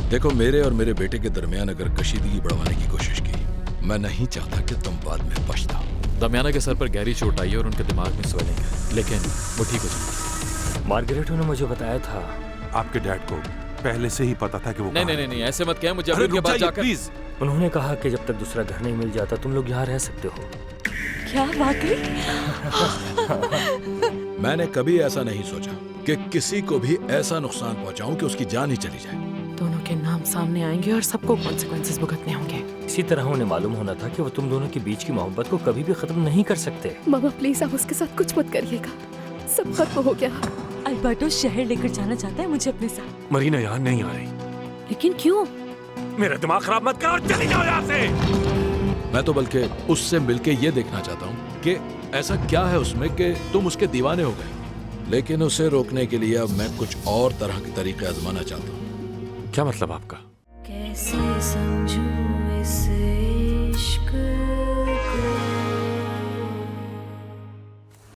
देखो, मेरे और मेरे बेटे के दरमियान अगर कशीदगी बढ़वाने की कोशिश की, मैं नहीं चाहता कि तुम बाद में पछताओ। दमियाना के सर पर गहरी चोट आई है और उनके दिमाग में स्वेलिंग है, लेकिन वो ठीक हो जाएंगे। मार्गरेट ने मुझे बताया था। आपके डैड को पहले से ही पता था कि वो नहीं, ऐसे मत कह। मुझे अभी उनके पास जाकर प्लीज। उन्होंने कहा कि जब तक दूसरा घर नहीं मिल जाता तुम लोग यहाँ रह सकते हो। क्या वाकई? मैंने कभी ऐसा नहीं सोचा कि किसी को भी ऐसा नुकसान पहुंचाऊं कि उसकी जान ही चली जाए। दोनों के नाम सामने आएंगे और सबको कॉन्सिक्वेंसेस भुगतने होंगे। इसी तरह उन्हें मालूम होना था कि वो तुम दोनों के बीच की मोहब्बत को कभी भी खत्म नहीं कर सकते। मामा प्लीज आप उसके साथ कुछ मत करिएगा, सब खत्म हो गया। अल्बर्टो शहर लेकर जाना चाहता है मुझे अपने साथ। मरीना यहाँ नहीं आ रही। लेकिन क्यों? मेरा दिमाग खराब मत कर और चली जाओ यहाँ से। मैं तो बल्कि उससे मिलके ये देखना चाहता हूँ कि ऐसा क्या है उसमें कि तुम उसके दीवाने हो गए। लेकिन उसे रोकने के लिए अब मैं कुछ और तरह के तरीके आजमाना चाहता हूँ। क्या मतलब आपका? कैसे